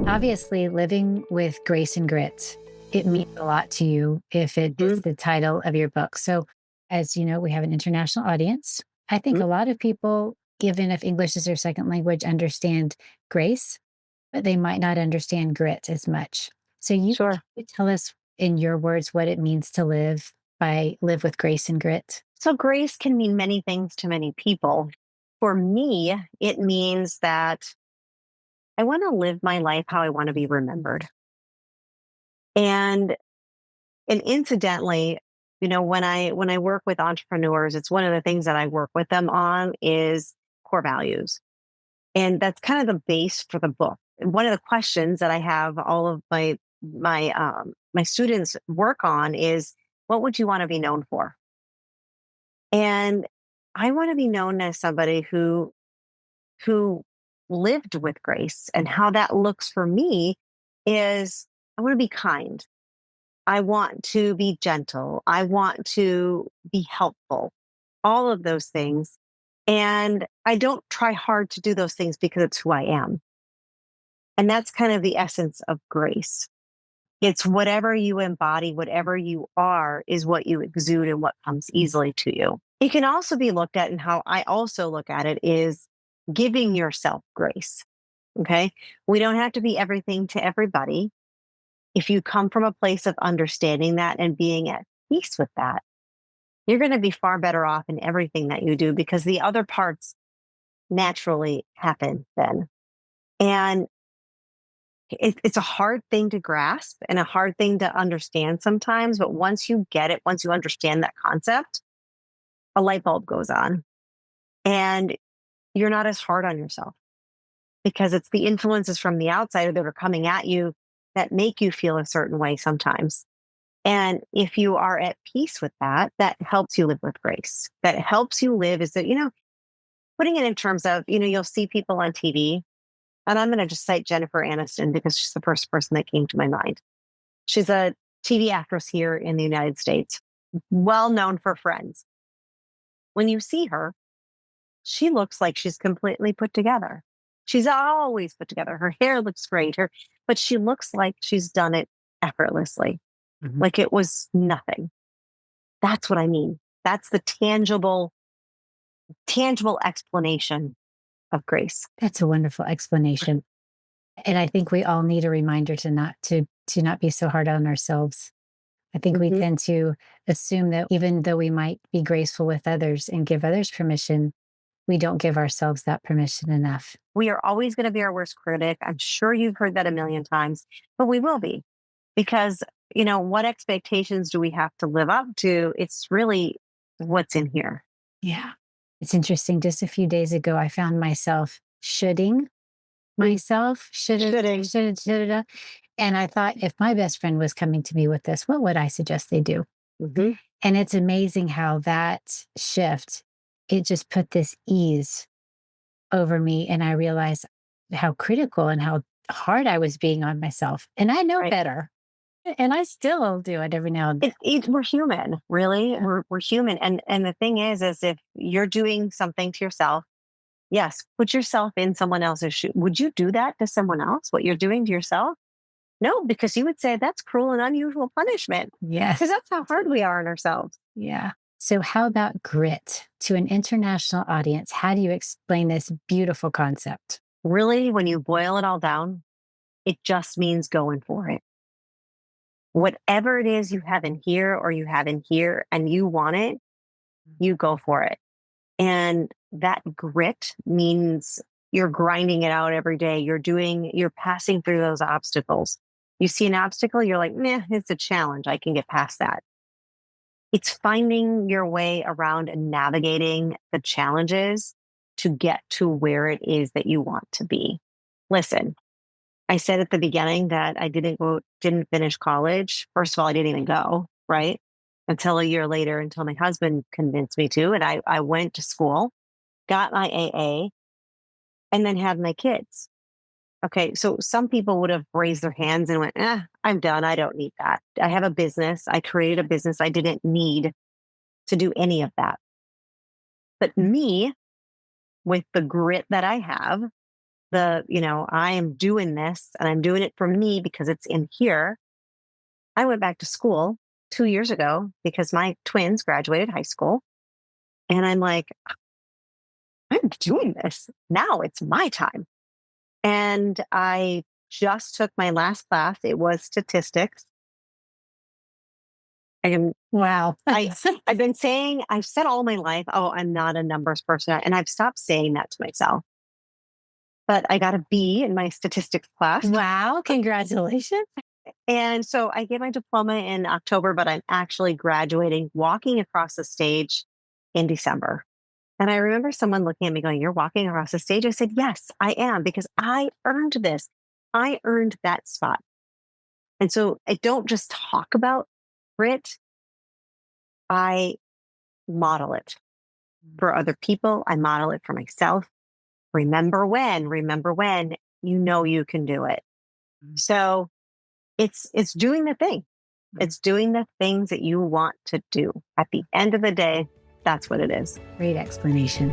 Obviously, living with grace and grit, it means a lot to you if it is Mhm, the title of your book. So, as you know, we have an international audience. I think mhm. a lot of people, even if English is their second language, understand grace, but they might not understand grit as much. So, can Sure. you tell us in your words what it means to live with grace and grit? So grace can mean many things to many people. For me, it means that I want to live my life how I want to be remembered. And and incidentally, when I work with entrepreneurs, it's one of the things that I work with them on is core values. And that's kind of the base for the book. And one of the questions that I have all of my students work on is, what would you want to be known for? And I want to be known as somebody who lived with grace. And how that looks for me is I want to be kind. I want to be gentle. I want to be helpful. All of those things. And I don't try hard to do those things because it's who I am. And that's kind of the essence of grace. It's whatever you embody, whatever you are, is what you exude and what comes easily to you. It can also be looked at, and how I also look at it is giving yourself grace. Okay. We don't have to be everything to everybody. If you come from a place of understanding that and being at peace with that, you're going to be far better off in everything that you do because the other parts naturally happen then. And it's a hard thing to grasp and a hard thing to understand sometimes. But once you get it, once you understand that concept, a light bulb goes on and you're not as hard on yourself because it's the influences from the outside that are coming at you that make you feel a certain way sometimes. And if you are at peace with that, that helps you live with grace. That helps you live is that, putting it in terms of, you'll see people on TV, and I'm going to just cite Jennifer Aniston because she's the first person that came to my mind. She's a TV actress here in the United States, well known for Friends. When you see her, she looks like she's completely put together. She's always put together. Her hair looks great, but she looks like she's done it effortlessly, Mhm. like it was nothing. That's what I mean. That's the tangible explanation of grace. That's a wonderful explanation. And I think we all need a reminder to not be so hard on ourselves. I think we Mhm. tend to assume that even though we might be graceful with others and give others permission, we don't give ourselves that permission enough. We are always going to be our worst critic. I'm sure you've heard that a million times, but we will be because, what expectations do we have to live up to? It's really what's in here. Yeah. It's interesting. Just a few days ago, I found myself shoulding Mm. myself, Shoulding. shoulda. And I thought if my best friend was coming to me with this, what would I suggest they do? Hmm. And it's amazing how that shift, it just put this ease over me. And I realized how critical and how hard I was being on myself. And I know Right. better. And I still do it every now and then. We're human, really. Yeah. We're human. And the thing is if you're doing something to yourself, yes, put yourself in someone else's shoe. Would you do that to someone else? What you're doing to yourself? No, because you would say that's cruel and unusual punishment because Yes. that's how hard we are on ourselves. Yeah. So, how about grit to an international audience? How do you explain this beautiful concept? Really, when you boil it all down, it just means going for it. Whatever it is you have in here or you have in here and you want it, you go for it. And that grit means you're grinding it out every day. You're passing through those obstacles. You see an obstacle, you're like, nah, it's a challenge. I can get past that. It's finding your way around and navigating the challenges to get to where it is that you want to be. Listen, I said at the beginning that I didn't finish college. First of all, I didn't even go, right? Until a year later, until my husband convinced me to. And I went to school, got my AA, and then had my kids. Okay. So some people would have raised their hands and went, I'm done. I don't need that. I have a business. I created a business. I didn't need to do any of that. But me, with the grit that I have, I am doing this and I'm doing it for me because it's in here. I went back to school 2 years ago because my twins graduated high school. And I'm like, I'm doing this. Now it's my time. And I just took my last class. It was statistics. I am Wow. I've been saying, I've said all my life, oh, I'm not a numbers person. And I've stopped saying that to myself. But I got a B in my statistics class. Wow. Congratulations. And so I get my diploma in October, but I'm actually graduating, walking across the stage in December. And I remember someone looking at me going, "You're walking across the stage?" I said, "Yes, I am, because I earned this. I earned that spot." And so I don't just talk about grit, I model it for other people. I model it for myself. Remember when you know you can do it. So it's doing the thing. It's doing the things that you want to do. At the end of the day, that's what it is. Great explanation.